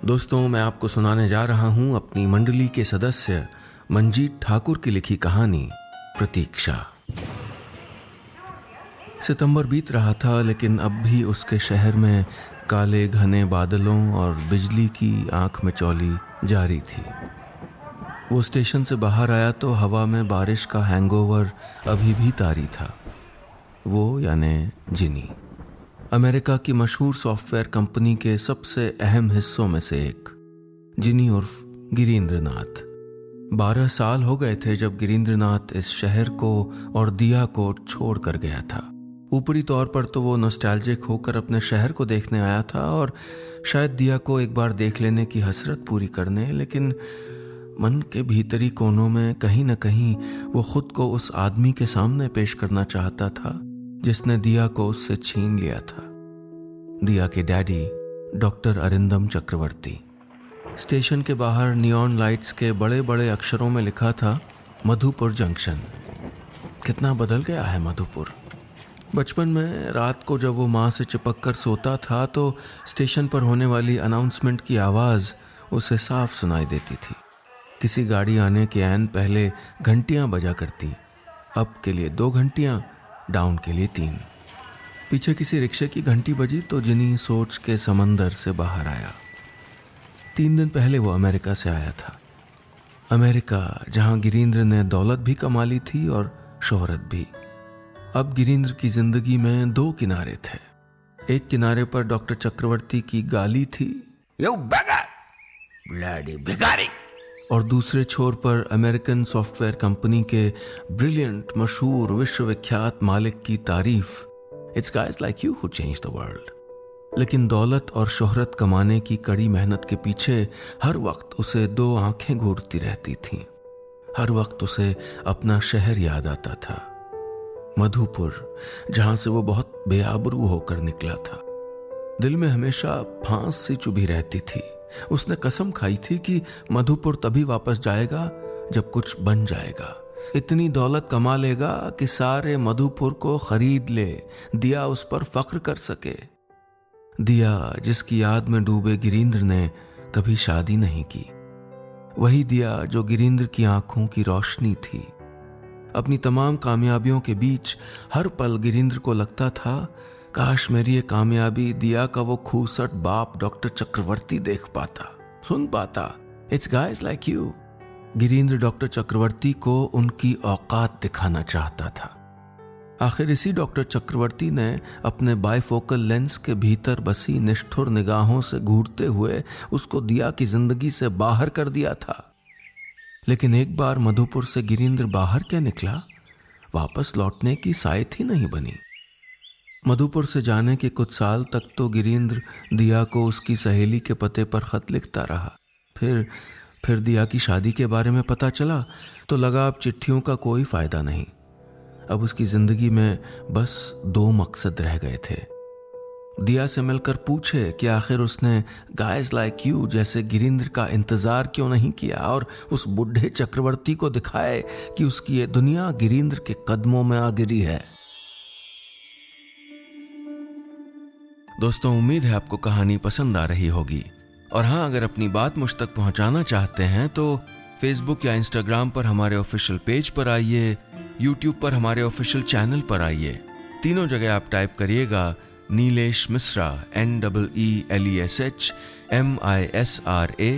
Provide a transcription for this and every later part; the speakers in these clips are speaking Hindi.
दोस्तों, मैं आपको सुनाने जा रहा हूं अपनी मंडली के सदस्य मंजीत ठाकुर की लिखी कहानी प्रतीक्षा। सितंबर बीत रहा था, लेकिन अब भी उसके शहर में काले घने बादलों और बिजली की आंख मिचौली जारी थी। वो स्टेशन से बाहर आया तो हवा में बारिश का हैंगओवर अभी भी तारी था। वो यानी जिनी, अमेरिका की मशहूर सॉफ्टवेयर कंपनी के सबसे अहम हिस्सों में से एक। जिनी उर्फ गिरीन्द्रनाथ। 12 साल हो गए थे जब गिरीन्द्रनाथ इस शहर को और दिया को छोड़ कर गया था। ऊपरी तौर पर तो वो नॉस्टैल्जिक होकर अपने शहर को देखने आया था और शायद दिया को एक बार देख लेने की हसरत पूरी करने, लेकिन मन के भीतरी कोनों में कहीं न कहीं वो खुद को उस आदमी के सामने पेश करना चाहता था जिसने दिया को उससे छीन लिया था। दिया के डैडी डॉक्टर अरिंदम चक्रवर्ती। स्टेशन के बाहर नियॉन लाइट्स के बड़े बड़े अक्षरों में लिखा था मधुपुर जंक्शन। कितना बदल गया है मधुपुर। बचपन में रात को जब वो माँ से चिपक कर सोता था तो स्टेशन पर होने वाली अनाउंसमेंट की आवाज़ उसे साफ सुनाई देती थी। किसी गाड़ी आने के ऐन पहले घंटियां बजा करती, अप के लिए 2 घंटियां, डाउन के लिए 3। पीछे किसी रिक्शे की घंटी बजी तो जिनी सोच के समंदर से बाहर आया। 3 दिन पहले वो अमेरिका से आया था। अमेरिका जहां गिरीन्द्र ने दौलत भी कमा ली थी और शोहरत भी। अब गिरीन्द्र की जिंदगी में 2 किनारे थे। एक किनारे पर डॉक्टर चक्रवर्ती की गाली थी, You beggar! Bloody भिखारी! और दूसरे छोर पर अमेरिकन सॉफ्टवेयर कंपनी के ब्रिलियंट, मशहूर, विश्वविख्यात मालिक की तारीफ, It's guys like you who change the world। लेकिन दौलत और शोहरत कमाने की कड़ी मेहनत के पीछे हर वक्त उसे 2 आंखें घूरती रहती थीं। हर वक्त उसे अपना शहर याद आता था, मधुपुर, जहां से वो बहुत बेआबरू होकर निकला था। दिल में हमेशा फांस सी चुभी रहती थी। उसने कसम खाई थी कि मधुपुर तभी वापस जाएगा जब कुछ बन जाएगा, इतनी दौलत कमा लेगा कि सारे मधुपुर को खरीद ले, दिया उस पर फख्र कर सके। दिया जिसकी याद में डूबे गिरीन्द्र ने कभी शादी नहीं की। वही दिया जो गिरीन्द्र की आंखों की रोशनी थी। अपनी तमाम कामयाबियों के बीच हर पल गिरीन्द्र को लगता था, काश मेरी ये कामयाबी दिया का वो खूसट बाप डॉक्टर चक्रवर्ती देख पाता, सुन पाता। It's guys like you. Girindra doctor Chakraborty को उनकी औकात दिखाना चाहता था। आखिर इसी डॉक्टर चक्रवर्ती ने अपने बाइफोकल लेंस के भीतर बसी निष्ठुर निगाहों से घूरते हुए उसको दिया की जिंदगी से बाहर कर दिया था। लेकिन एक बार मधुपुर से गिरीन्द्र बाहर क्या निकला, वापस लौटने की सायत ही नहीं बनी। मधुपुर से जाने के कुछ साल तक तो गिरीन्द्र दिया को उसकी सहेली के पते पर खत लिखता रहा। फिर दिया की शादी के बारे में पता चला तो लगा अब चिट्ठियों का कोई फायदा नहीं। अब उसकी जिंदगी में बस 2 मकसद रह गए थे। दिया से मिलकर पूछे कि आखिर उसने गाइज लाइक यू जैसे गिरीन्द्र का इंतजार क्यों नहीं किया, और उस बुढ़े चक्रवर्ती को दिखाए कि उसकी ये दुनिया गिरीन्द्र के कदमों में आ गिरी है। दोस्तों, उम्मीद है आपको कहानी पसंद आ रही होगी। और हाँ, अगर अपनी बात मुझ तक पहुंचाना चाहते हैं तो फेसबुक या इंस्टाग्राम पर हमारे ऑफिशियल पेज पर आइए, यूट्यूब पर हमारे ऑफिशियल चैनल पर आइए। तीनों जगह आप टाइप करिएगा नीलेश मिश्रा, NEELESH MISRA।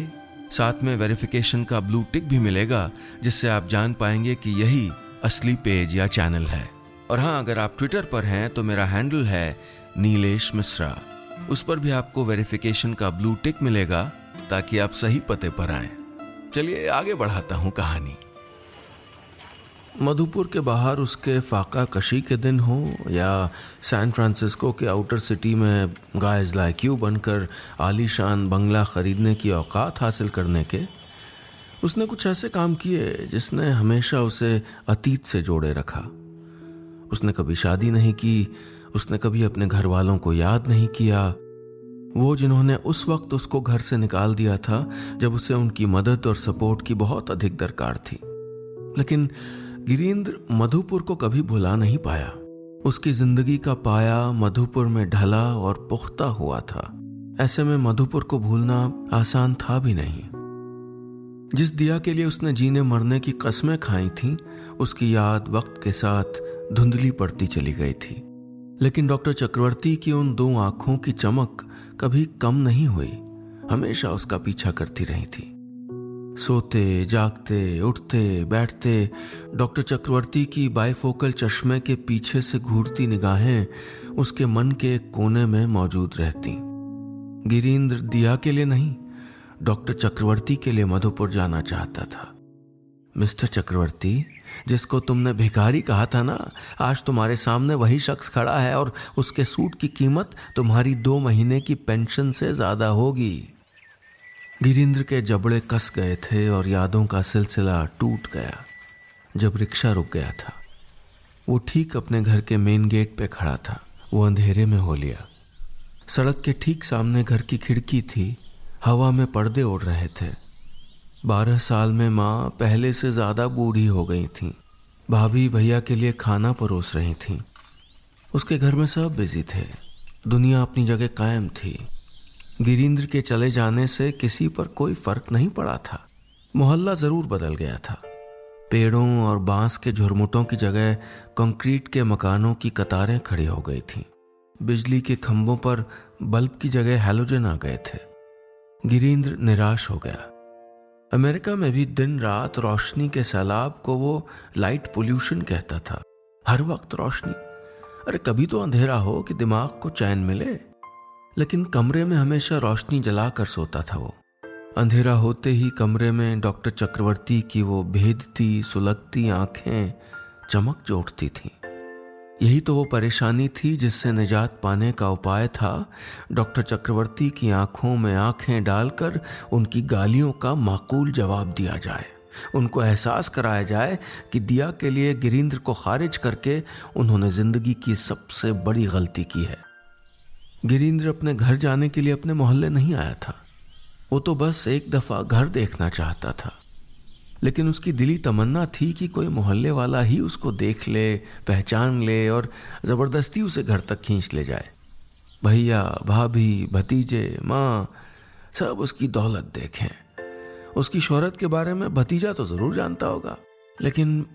साथ में वेरिफिकेशन का ब्लू टिक भी मिलेगा, जिससे आप जान पाएंगे कि यही असली पेज या चैनल है। और हाँ, अगर आप ट्विटर पर हैं तो मेरा हैंडल है नीलेश मिश्रा। उस पर भी आपको वेरिफिकेशन का ब्लू टिक मिलेगा ताकि आप सही पते पर आएं। चलिए आगे बढ़ाता हूं कहानी। मधुपुर के बाहर उसके फाका कशी के दिन हो या सैन फ्रांसिस्को के आउटर सिटी में गाइज लाइक यू बनकर आलीशान बंगला खरीदने की औकात हासिल करने के, उसने कुछ ऐसे काम किए जिसने हमेशा उसे अतीत से जोड़े रखा। उसने कभी शादी नहीं की, उसने कभी अपने घर वालों को याद नहीं किया, वो जिन्होंने उस वक्त उसको घर से निकाल दिया था जब उसे उनकी मदद और सपोर्ट की बहुत अधिक दरकार थी। लेकिन गिरीन्द्र मधुपुर को कभी भुला नहीं पाया। उसकी जिंदगी का पाया मधुपुर में ढला और पुख्ता हुआ था। ऐसे में मधुपुर को भूलना आसान था भी नहीं। जिस दिया के लिए उसने जीने मरने की कस्में खाई थीं, उसकी याद वक्त के साथ धुंधली पड़ती चली गई थी। लेकिन डॉक्टर चक्रवर्ती की उन 2 आंखों की चमक कभी कम नहीं हुई, हमेशा उसका पीछा करती रही थी। सोते जागते उठते बैठते डॉक्टर चक्रवर्ती की बाइफोकल चश्मे के पीछे से घूरती निगाहें उसके मन के एक कोने में मौजूद रहती। गिरीन्द्र दिया के लिए नहीं, डॉक्टर चक्रवर्ती के लिए मधुपुर जाना चाहता था। मिस्टर चक्रवर्ती, जिसको तुमने भिखारी कहा था ना, आज तुम्हारे सामने वही शख्स खड़ा है और उसके सूट की कीमत तुम्हारी 2 महीने की पेंशन से ज्यादा होगी। गिरीन्द्र के जबड़े कस गए थे और यादों का सिलसिला टूट गया जब रिक्शा रुक गया था। वो ठीक अपने घर के मेन गेट पे खड़ा था। वो अंधेरे में हो लिया। सड़क के ठीक सामने घर की खिड़की थी, हवा में पर्दे उड़ रहे थे। 12 साल में माँ पहले से ज्यादा बूढ़ी हो गई थीं। भाभी भैया के लिए खाना परोस रही थीं। उसके घर में सब बिजी थे, दुनिया अपनी जगह कायम थी। गिरीन्द्र के चले जाने से किसी पर कोई फर्क नहीं पड़ा था। मोहल्ला जरूर बदल गया था। पेड़ों और बांस के झुरमुटों की जगह कंक्रीट के मकानों की कतारें खड़ी हो गई थीं। बिजली के खंभों पर बल्ब की जगह हैलोजन आ गए थे। गिरीन्द्र निराश हो गया। अमेरिका में भी दिन रात रोशनी के सैलाब को वो लाइट पोल्यूशन कहता था। हर वक्त रोशनी, अरे कभी तो अंधेरा हो कि दिमाग को चैन मिले। लेकिन कमरे में हमेशा रोशनी जलाकर सोता था वो। अंधेरा होते ही कमरे में डॉक्टर चक्रवर्ती की वो भेदती सुलगती आंखें चमक जो उठती थीं। यही तो वो परेशानी थी जिससे निजात पाने का उपाय था। डॉक्टर चक्रवर्ती की आंखों में आंखें डालकर उनकी गालियों का माकूल जवाब दिया जाए। उनको एहसास कराया जाए कि दिया के लिए गिरीन्द्र को खारिज करके उन्होंने जिंदगी की सबसे बड़ी गलती की है। गिरीन्द्र अपने घर जाने के लिए अपने मोहल्ले नहीं आया था। वो तो बस एक दफा घर देखना चाहता था। लेकिन उसकी दिली तमन्ना थी कि कोई मोहल्ले वाला ही उसको देख ले, पहचान ले और जबरदस्ती उसे घर तक खींच ले जाए। भैया भाभी भतीजे माँ सब उसकी दौलत देखें। उसकी शोहरत के बारे में भतीजा तो जरूर जानता होगा, लेकिन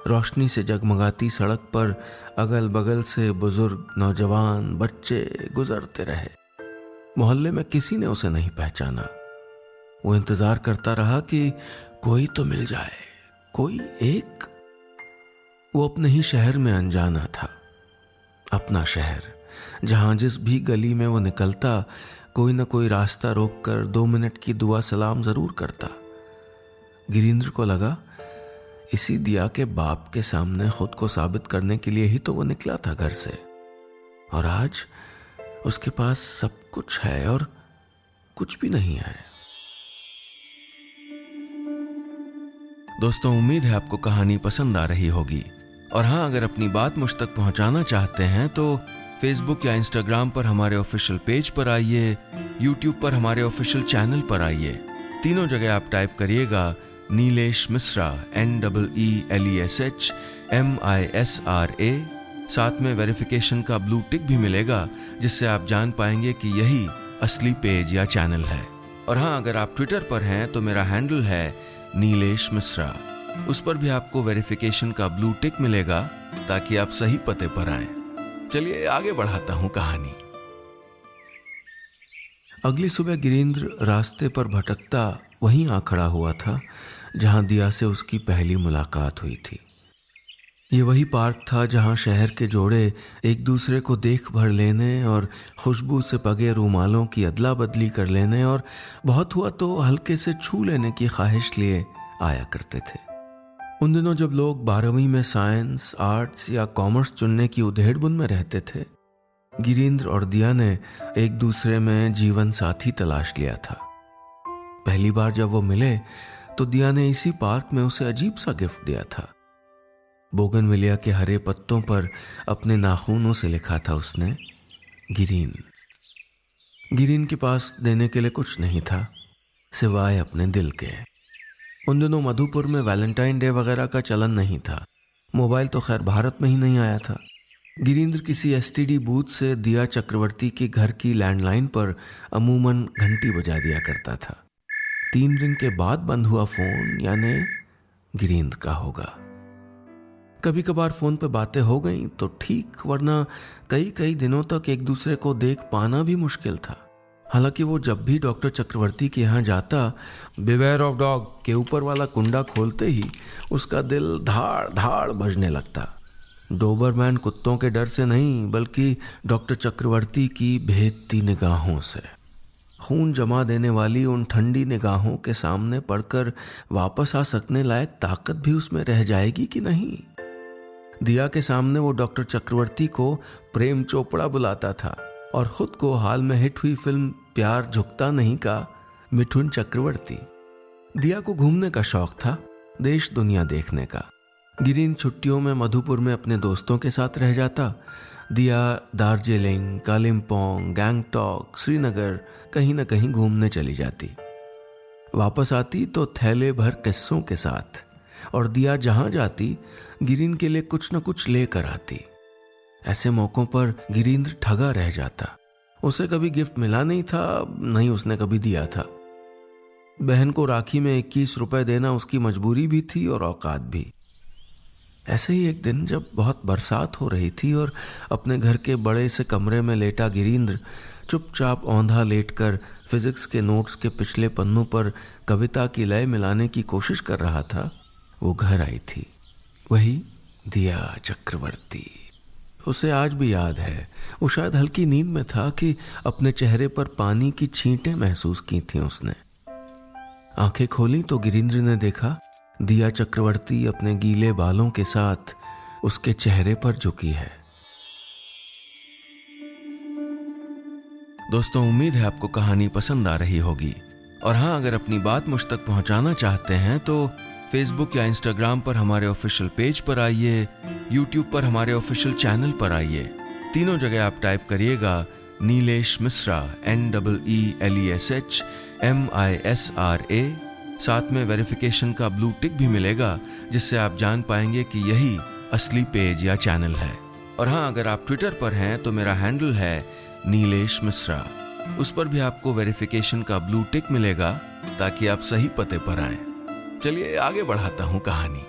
रोशनी से जगमगाती सड़क पर अगल बगल से बुजुर्ग नौजवान बच्चे गुजरते रहे। मोहल्ले में किसी ने उसे नहीं पहचाना। वो इंतजार करता रहा कि कोई तो मिल जाए, कोई एक। वो अपने ही शहर में अनजाना था। अपना शहर, जहां जिस भी गली में वो निकलता कोई ना कोई रास्ता रोककर 2 मिनट की दुआ सलाम जरूर करता। गिरीन्द्र को लगा इसी दिया के बाप के सामने खुद को साबित करने के लिए ही तो वो निकला था घर से। और आज उसके पास सब कुछ है और कुछ भी नहीं है। दोस्तों, उम्मीद है आपको कहानी पसंद आ रही होगी। और हाँ, अगर अपनी बात मुझ तक पहुंचाना चाहते हैं तो फेसबुक या इंस्टाग्राम पर हमारे ऑफिशियल पेज पर आइए, यूट्यूब पर हमारे ऑफिशियल चैनल पर आइए। तीनों जगह आप टाइप करिएगा नीलेश मिश्रा, NEELESH MISRA। साथ में वेरिफिकेशन का ब्लू टिक भी मिलेगा, जिससे आप जान पाएंगे कि यही असली पेज या चैनल है। और हाँ, अगर आप ट्विटर पर हैं तो मेरा हैंडल है नीलेश मिश्रा। उस पर भी आपको वेरिफिकेशन का ब्लू टिक मिलेगा ताकि आप सही पते पर आएं। चलिए आगे बढ़ाता हूं कहानी। अगली सुबह गिरीन्द्र रास्ते पर भटकता वहीं आ खड़ा हुआ था जहां दिया से उसकी पहली मुलाकात हुई थी। ये वही पार्क था जहां शहर के जोड़े एक दूसरे को देख भर लेने और खुशबू से पगे रूमालों की अदला बदली कर लेने और बहुत हुआ तो हल्के से छू लेने की ख्वाहिश लिए आया करते थे। उन दिनों जब लोग 12वीं में साइंस, आर्ट्स या कॉमर्स चुनने की उधेड़बुन में रहते थे, गिरीन्द्र और दिया ने एक दूसरे में जीवन साथी तलाश लिया था। पहली बार जब वो मिले तो दिया ने इसी पार्क में उसे अजीब सा गिफ्ट दिया था। बोगनविलिया के हरे पत्तों पर अपने नाखूनों से लिखा था उसने, गिरीन। गिरीन के पास देने के लिए कुछ नहीं था सिवाय अपने दिल के। उन दिनों मधुपुर में वैलेंटाइन डे वगैरह का चलन नहीं था। मोबाइल तो खैर भारत में ही नहीं आया था। गिरीन्द्र किसी एसटीडी बूथ से दिया चक्रवर्ती के घर की लैंडलाइन पर अमूमन घंटी बजा दिया करता था। 3 रिंग के बाद बंद हुआ फोन यानी गिरीन्द्र का होगा। कभी कभार फोन पे बातें हो गई तो ठीक, वरना कई कई दिनों तक एक दूसरे को देख पाना भी मुश्किल था। हालांकि वो जब भी डॉक्टर चक्रवर्ती के यहाँ जाता, बिवेयर ऑफ डॉग के ऊपर वाला कुंडा खोलते ही उसका दिल धाड़ धाड़ बजने लगता। डोबरमैन कुत्तों के डर से नहीं, बल्कि डॉक्टर चक्रवर्ती की भेदती निगाहों से। खून जमा देने वाली उन ठंडी निगाहों के सामने पड़कर वापस आ सकने लायक ताकत भी उसमें रह जाएगी कि नहीं। दिया के सामने वो डॉक्टर चक्रवर्ती को प्रेम चोपड़ा बुलाता था और खुद को हाल में हिट हुई फिल्म प्यार झुकता नहीं का मिठुन चक्रवर्ती। दिया को घूमने का शौक था, देश दुनिया देखने का। गिरीन्द्र छुट्टियों में मधुपुर में अपने दोस्तों के साथ रह जाता। दिया दार्जिलिंग, कालिम्पोंग, गैंगटॉक, श्रीनगर कहीं न कहीं घूमने चली जाती। वापस आती तो थैले भर किस्सों के साथ, और दिया जहां जाती गिरीन्द्र के लिए कुछ न कुछ लेकर आती। ऐसे मौकों पर गिरीन्द्र ठगा रह जाता। उसे कभी गिफ्ट मिला नहीं था, नहीं उसने कभी दिया था। बहन को राखी में 21 रुपए देना उसकी मजबूरी भी थी और औकात भी। ऐसे ही एक दिन जब बहुत बरसात हो रही थी और अपने घर के बड़े से कमरे में लेटा गिरीन्द्र चुपचाप औंधा लेटकर फिजिक्स के नोट्स के पिछले पन्नों पर कविता की लय मिलाने की कोशिश कर रहा था, वो घर आई थी, वही दिया चक्रवर्ती। उसे आज भी याद है, वो शायद हल्की नींद में था कि अपने चेहरे पर पानी की छींटें महसूस की थी उसने। आंखें खोली तो गिरीन्द्र ने देखा दिया चक्रवर्ती अपने गीले बालों के साथ उसके चेहरे पर झुकी है। दोस्तों, उम्मीद है आपको कहानी पसंद आ रही होगी, और हाँ, अगर अपनी बात मुझ तक पहुंचाना चाहते हैं तो फेसबुक या इंस्टाग्राम पर हमारे ऑफिशियल पेज पर आइए, यूट्यूब पर हमारे ऑफिशियल चैनल पर आइए। तीनों जगह आप टाइप करिएगा नीलेश मिश्रा, NEELESHMISRA। साथ में वेरिफिकेशन का ब्लू टिक भी मिलेगा, जिससे आप जान पाएंगे कि यही असली पेज या चैनल है। और हाँ, अगर आप ट्विटर पर हैं तो मेरा हैंडल है नीलेश मिश्रा। उस पर भी आपको वेरिफिकेशन का ब्लू टिक मिलेगा ताकि आप सही पते पर आएं। चलिए आगे बढ़ाता हूं कहानी।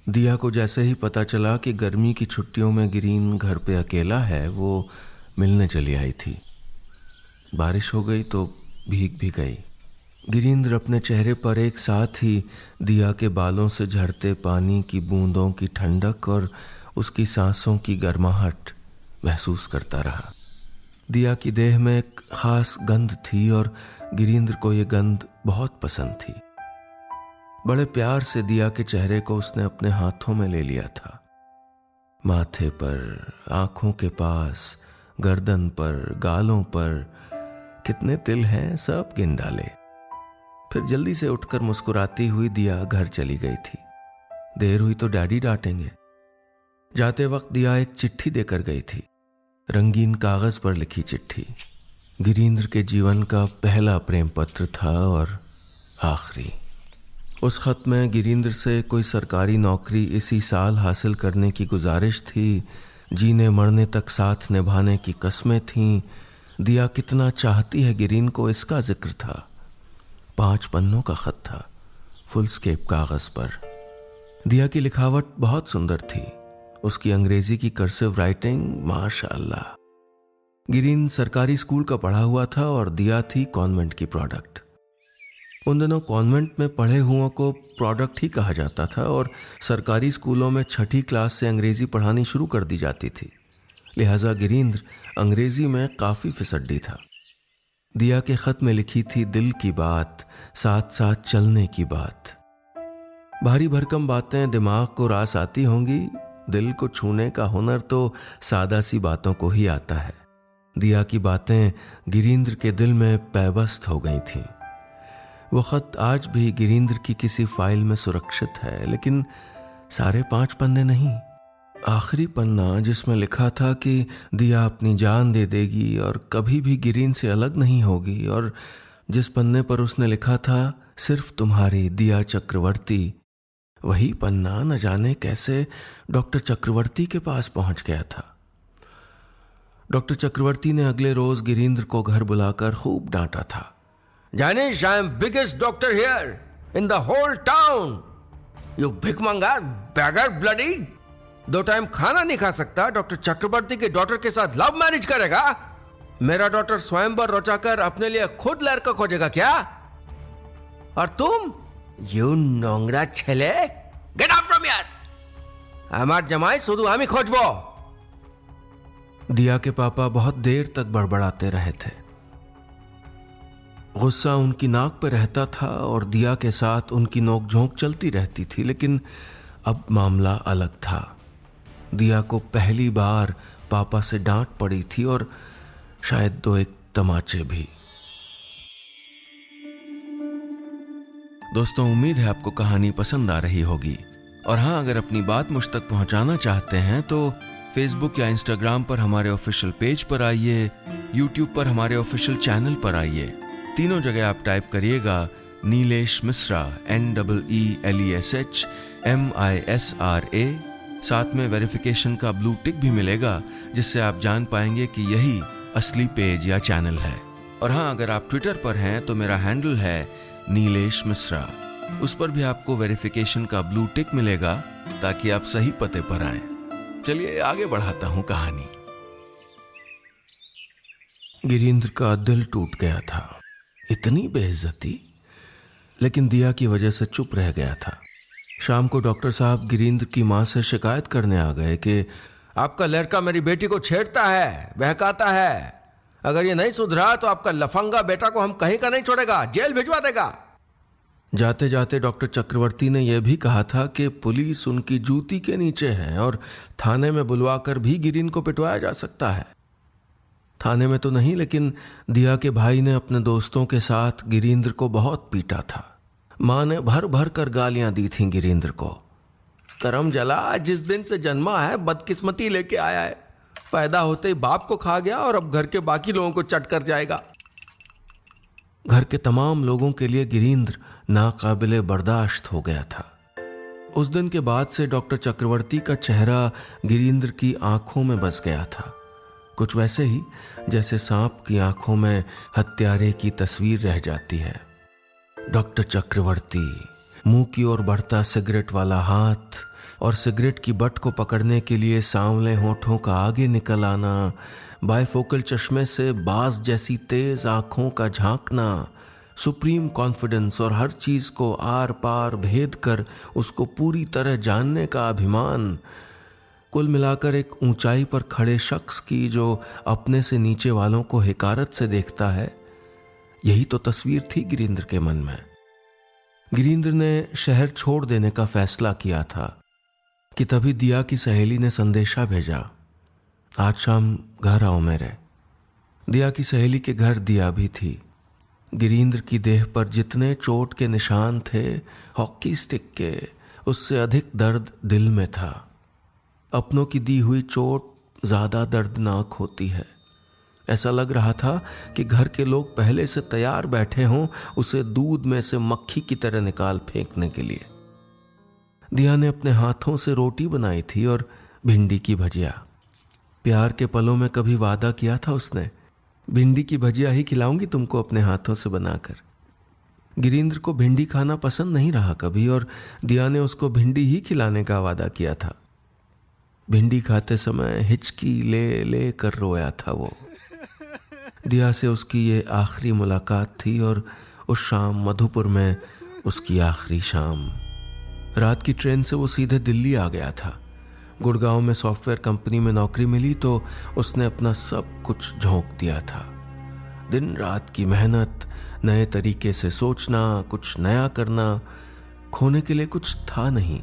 दिया को जैसे ही पता चला कि गर्मी की छुट्टियों में गिरीन्द्र घर पे अकेला है, वो मिलने चली आई थी। बारिश हो गई तो भीग भी गई। गिरीन्द्र अपने चेहरे पर एक साथ ही दिया के बालों से झरते पानी की बूंदों की ठंडक और उसकी सांसों की गर्माहट महसूस करता रहा। दिया की देह में एक खास गंध थी और गिरीन्द्र को यह गंध बहुत पसंद थी। बड़े प्यार से दिया के चेहरे को उसने अपने हाथों में ले लिया था। माथे पर, आंखों के पास, गर्दन पर, गालों पर कितने तिल हैं सब गिन डाले। फिर जल्दी से उठकर मुस्कुराती हुई दिया घर चली गई थी। देर हुई तो डैडी डांटेंगे। जाते वक्त दिया एक चिट्ठी देकर गई थी, रंगीन कागज पर लिखी चिट्ठी। गिरीन्द्र के जीवन का पहला प्रेम पत्र था और आखिरी। उस खत में गिरीन्द्र से कोई सरकारी नौकरी इसी साल हासिल करने की गुजारिश थी, जीने मरने तक साथ निभाने की कस्में थीं। दिया कितना चाहती है गिरीन्द्र को, इसका जिक्र था। 5 पन्नों का खत था, फुल स्केप कागज पर। दिया की लिखावट बहुत सुंदर थी, उसकी अंग्रेजी की कर्सिव राइटिंग माशाअल्लाह। गिरीन्द्र सरकारी स्कूल का पढ़ा हुआ था और दिया थी कॉन्वेंट की प्रोडक्ट। उन दिनों कॉन्वेंट में पढ़े हुओं को प्रोडक्ट ही कहा जाता था और सरकारी स्कूलों में 6ठी क्लास से अंग्रेजी पढ़ानी शुरू कर दी जाती थी। लिहाजा गिरीन्द्र अंग्रेजी में काफ़ी फिसड्डी था। दिया के खत में लिखी थी दिल की बात, साथ साथ चलने की बात। भारी भरकम बातें दिमाग को रास आती होंगी, दिल को छूने का हुनर तो सादा सी बातों को ही आता है। दिया की बातें गिरीन्द्र के दिल में पैबस्त हो गई थीं। वो खत आज भी गिरीन्द्र की किसी फाइल में सुरक्षित है, लेकिन सारे 5 पन्ने नहीं। आखिरी पन्ना जिसमें लिखा था कि दिया अपनी जान दे देगी और कभी भी गिरीन्द्र से अलग नहीं होगी, और जिस पन्ने पर उसने लिखा था सिर्फ तुम्हारी दिया चक्रवर्ती, वही पन्ना न जाने कैसे डॉक्टर चक्रवर्ती के पास पहुंच गया था। डॉक्टर चक्रवर्ती ने अगले रोज गिरीन्द्र को घर बुलाकर खूब डांटा था। जानिश, I am biggest doctor here in the whole town. You भिखमंगा, बैगर ब्लडी। 2 टाइम खाना नहीं खा सकता, डॉक्टर चक्रवर्ती के डॉटर के साथ लव मैरिज करेगा? मेरा डॉटर स्वयंवर रचाकर अपने लिए खुद लड़का खोजेगा क्या? और तुम, यू नोंगरा छेले, गेट आउट फ्रॉम हियर। हमार जमाई शुद्ध हम ही खोजबो। दिया के पापा बहुत देर तक बड़बड़ाते रहे थे। गुस्सा उनकी नाक पर रहता था और दिया के साथ उनकी नोकझोंक चलती रहती थी, लेकिन अब मामला अलग था। दिया को पहली बार पापा से डांट पड़ी थी और शायद 2-1 तमाचे भी। दोस्तों, उम्मीद है आपको कहानी पसंद आ रही होगी। और हाँ, अगर अपनी बात मुझ तक पहुंचाना चाहते हैं तो फेसबुक या इंस्टाग्राम पर हमारे ऑफिशियल पेज पर आइए, यूट्यूब पर हमारे ऑफिशियल चैनल पर आइए। तीनों जगह आप टाइप करिएगा नीलेश मिश्रा, NEELESH MISRA। साथ में वेरिफिकेशन का ब्लू टिक भी मिलेगा, जिससे आप जान पाएंगे कि यही असली पेज या चैनल है। और हाँ, अगर आप ट्विटर पर हैं तो मेरा हैंडल है नीलेश मिश्रा। उस पर भी आपको वेरिफिकेशन का ब्लू टिक मिलेगा ताकि आप सही पते पर आएं। चलिए आगे बढ़ाता हूं कहानी। गिरीन्द्र का दिल टूट गया था। इतनी बेइज्जती, लेकिन दिया की वजह से चुप रह गया था। शाम को डॉक्टर साहब गिरीन्द्र की मां से शिकायत करने आ गए कि आपका लड़का मेरी बेटी को छेड़ता है, बहकाता है। अगर ये नहीं सुधरा तो आपका लफंगा बेटा को हम कहीं का नहीं छोड़ेगा, जेल भिजवा देगा। जाते जाते डॉक्टर चक्रवर्ती ने यह भी कहा था कि पुलिस उनकी जूती के नीचे है और थाने में बुलवाकर भी गिरीन्द्र को पिटवाया जा सकता है। थाने में तो नहीं, लेकिन दिया के भाई ने अपने दोस्तों के साथ गिरीन्द्र को बहुत पीटा था। मां ने भर भर कर गालियां दी थीं गिरीन्द्र को। करम जला, जिस दिन से जन्मा है बदकिस्मती लेके आया है। पैदा होते ही बाप को खा गया और अब घर के बाकी लोगों को चट कर जाएगा। घर के तमाम लोगों के लिए गिरीन्द्र नाकाबिले बर्दाश्त हो गया था। उस दिन के बाद से डॉक्टर चक्रवर्ती का चेहरा गिरीन्द्र की आंखों में बस गया था, कुछ वैसे ही जैसे सांप की आंखों में हत्यारे की तस्वीर रह जाती है। डॉक्टर चक्रवर्ती, मुंह की ओर बढ़ता सिगरेट वाला हाथ और सिगरेट की बट को पकड़ने के लिए सांवले होठों का आगे निकल आना, बायफोकल चश्मे से बाज जैसी तेज आंखों का झांकना, सुप्रीम कॉन्फिडेंस और हर चीज को आर पार भेद कर उसको पूरी तरह जानने का अभिमान, कुल मिलाकर एक ऊंचाई पर खड़े शख्स की जो अपने से नीचे वालों को हिकारत से देखता है, यही तो तस्वीर थी गिरीन्द्र के मन में। गिरीन्द्र ने शहर छोड़ देने का फैसला किया था कि तभी दिया की सहेली ने संदेशा भेजा, आज शाम घर आओ मेरे। दिया की सहेली के घर दिया भी थी। गिरीन्द्र की देह पर जितने चोट के निशान थे हॉकी स्टिक के, उससे अधिक दर्द दिल में था। अपनों की दी हुई चोट ज्यादा दर्दनाक होती है। ऐसा लग रहा था कि घर के लोग पहले से तैयार बैठे हों उसे दूध में से मक्खी की तरह निकाल फेंकने के लिए। दिया ने अपने हाथों से रोटी बनाई थी और भिंडी की भजिया। प्यार के पलों में कभी वादा किया था उसने, भिंडी की भजिया ही खिलाऊंगी तुमको अपने हाथों से बनाकर। गिरीन्द्र को भिंडी खाना पसंद नहीं रहा कभी और दिया ने उसको भिंडी ही खिलाने का वादा किया था। भिंडी खाते समय हिचकी ले ले कर रोया था वो। दिया से उसकी ये आखिरी मुलाकात थी और उस शाम मधुपुर में उसकी आखिरी शाम। रात की ट्रेन से वो सीधे दिल्ली आ गया था। गुड़गांव में सॉफ्टवेयर कंपनी में नौकरी मिली तो उसने अपना सब कुछ झोंक दिया था। दिन रात की मेहनत, नए तरीके से सोचना, कुछ नया करना, खोने के लिए कुछ था नहीं।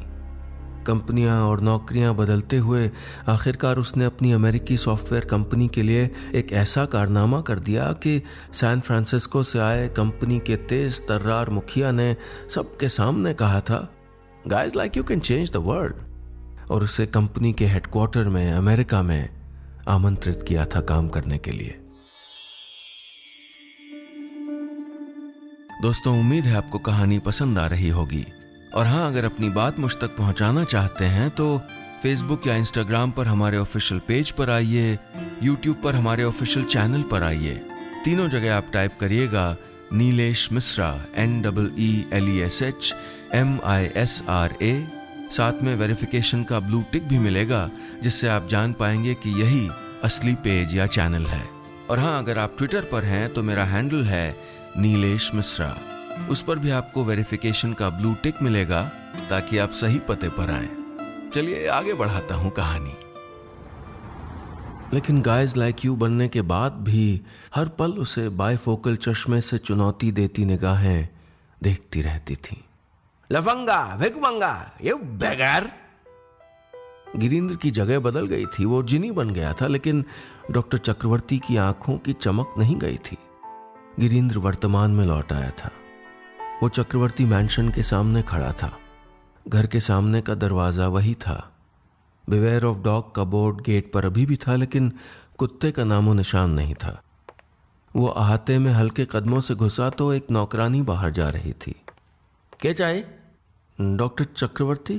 कंपनियां और नौकरियां बदलते हुए आखिरकार उसने अपनी अमेरिकी सॉफ्टवेयर कंपनी के लिए एक ऐसा कारनामा कर दिया कि सैन फ्रांसिस्को से आए कंपनी के तेज तर्रार मुखिया ने सबके सामने कहा था, guys like you can change the world, और उसे कंपनी के हेडक्वार्टर में अमेरिका में आमंत्रित किया था काम करने के लिए। दोस्तों, उम्मीद है आपको कहानी पसंद आ रही होगी और हाँ, अगर अपनी बात मुझ तक पहुंचाना चाहते हैं तो फेसबुक या इंस्टाग्राम पर हमारे ऑफिशियल पेज पर आइए, यूट्यूब पर हमारे ऑफिशियल चैनल पर आइए। तीनों जगह आप टाइप करिएगा नीलेश मिश्रा, NEELESHMISRA। साथ में वेरिफिकेशन का ब्लू टिक भी मिलेगा, जिससे आप जान पाएंगे कि यही असली पेज या चैनल है। और हाँ, अगर आप ट्विटर पर हैं तो मेरा हैंडल है नीलेश मिश्रा। उस पर भी आपको वेरिफिकेशन का ब्लू टिक मिलेगा, ताकि आप सही पते पर आएं। चलिए आगे बढ़ाता हूं कहानी। लेकिन गाइज लाइक यू बनने के बाद भी हर पल उसे बायफोकल चश्मे से चुनौती देती निगाहें देखती रहती थीं। लफंगा, भिखमंगा, ये बेगार। गिरींद्र की जगह बदल गई थी, वो जिनी बन गया था, लेकिन डॉक्टर चक्रवर्ती की आंखों की चमक नहीं गई थी। गिरींद्र वर्तमान में लौट आया था। वो चक्रवर्ती मैंशन के सामने खड़ा था। घर के सामने का दरवाजा वही था। बिवेयर ऑफ डॉग का बोर्ड गेट पर अभी भी था, लेकिन कुत्ते का नामो निशान नहीं था। वो अहाते में हल्के कदमों से घुसा तो एक नौकरानी बाहर जा रही थी। क्या चाहिए? डॉक्टर चक्रवर्ती,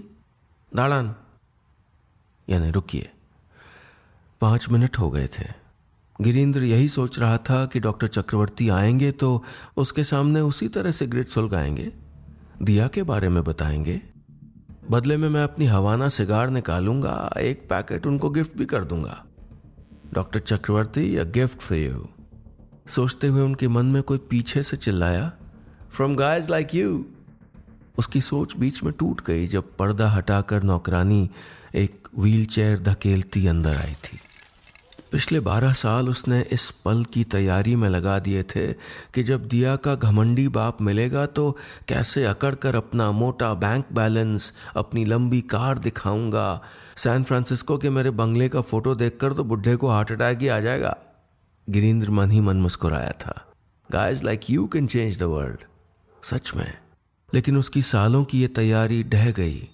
दाड़ान, यानी रुकिए। 5 मिनट हो गए थे। गिरींद्र यही सोच रहा था कि डॉक्टर चक्रवर्ती आएंगे तो उसके सामने उसी तरह से ग्रिट सुलगाएंगे, दिया के बारे में बताएंगे। बदले में मैं अपनी हवाना सिगार निकालूंगा, एक पैकेट उनको गिफ्ट भी कर दूंगा। Doctor Chakravarti, a gift for you. सोचते हुए उनके मन में कोई पीछे से चिल्लाया, फ्रॉम गाइज लाइक यू। उसकी सोच बीच में टूट गई जब पर्दा हटाकर नौकरानी एक व्हीलचेयर धकेलती अंदर आई थी। पिछले 12 साल उसने इस पल की तैयारी में लगा दिए थे कि जब दिया का घमंडी बाप मिलेगा तो कैसे अकड़ कर अपना मोटा बैंक बैलेंस, अपनी लंबी कार दिखाऊंगा। सैन फ्रांसिस्को के मेरे बंगले का फोटो देखकर तो बुढ़े को हार्ट अटैक ही आ जाएगा। गिरींद्र मन ही मन मुस्कुराया था। Guys like you can change the world. सच में। लेकिन उसकी सालों की ये तैयारी ढह गई।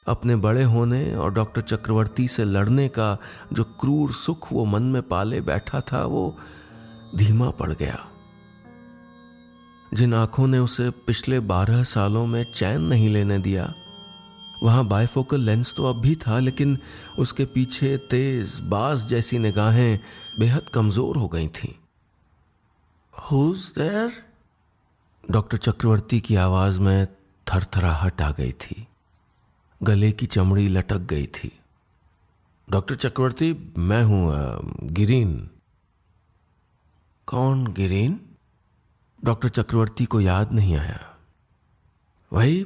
अपने बड़े होने और डॉक्टर चक्रवर्ती से लड़ने का जो क्रूर सुख वो मन में पाले बैठा था, वो धीमा पड़ गया। जिन आंखों ने उसे पिछले 12 सालों में चैन नहीं लेने दिया, वहां बायफोकल लेंस तो अब भी था, लेकिन उसके पीछे तेज बाज जैसी निगाहें बेहद कमजोर हो गई थीं। Who's there? डॉक्टर चक्रवर्ती की आवाज में थरथराहट आ गई थी। गले की चमड़ी लटक गई थी। डॉक्टर चक्रवर्ती, मैं हूं गिरीन। कौन गिरीन? डॉक्टर चक्रवर्ती को याद नहीं आया। वही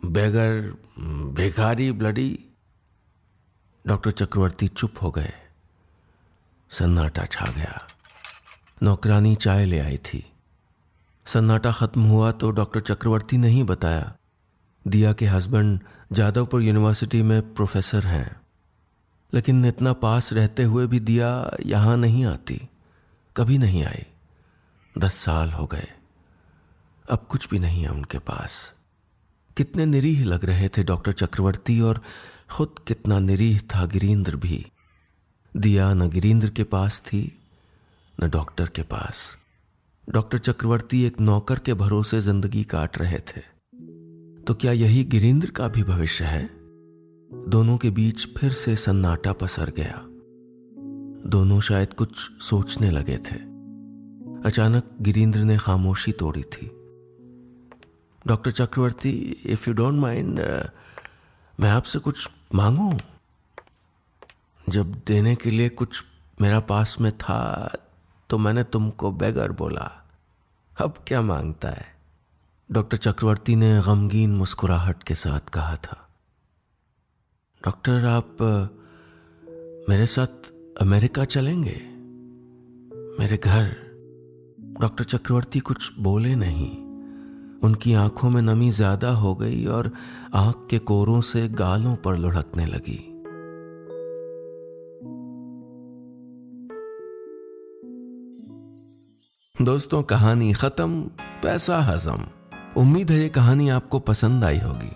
बेगर, भिखारी, ब्लडी। डॉक्टर चक्रवर्ती चुप हो गए। सन्नाटा छा गया। नौकरानी चाय ले आई थी। सन्नाटा खत्म हुआ तो डॉक्टर चक्रवर्ती ने ही बताया, दिया के हस्बैंड जादवपुर यूनिवर्सिटी में प्रोफेसर हैं, लेकिन इतना पास रहते हुए भी दिया यहां नहीं आती, कभी नहीं आई। 10 साल हो गए, अब कुछ भी नहीं है उनके पास। कितने निरीह लग रहे थे डॉक्टर चक्रवर्ती, और खुद कितना निरीह था गिरींद्र भी। दिया न गिरींद्र के पास थी न डॉक्टर के पास। डॉक्टर चक्रवर्ती एक नौकर के भरोसे जिंदगी काट रहे थे। तो क्या यही गिरींद्र का भी भविष्य है? दोनों के बीच फिर से सन्नाटा पसर गया। दोनों शायद कुछ सोचने लगे थे। अचानक गिरींद्र ने खामोशी तोड़ी थी। Doctor Chakravarti, if you don't mind, मैं आपसे कुछ मांगूं? जब देने के लिए कुछ मेरा पास में था तो मैंने तुमको बेगर बोला। अब क्या मांगता है? डॉक्टर चक्रवर्ती ने गमगीन मुस्कुराहट के साथ कहा था। डॉक्टर, आप मेरे साथ अमेरिका चलेंगे, मेरे घर? डॉक्टर चक्रवर्ती कुछ बोले नहीं। उनकी आंखों में नमी ज्यादा हो गई और आंख के कोरों से गालों पर लुढ़कने लगी। दोस्तों, कहानी खत्म, पैसा हजम। उम्मीद है ये कहानी आपको पसंद आई होगी।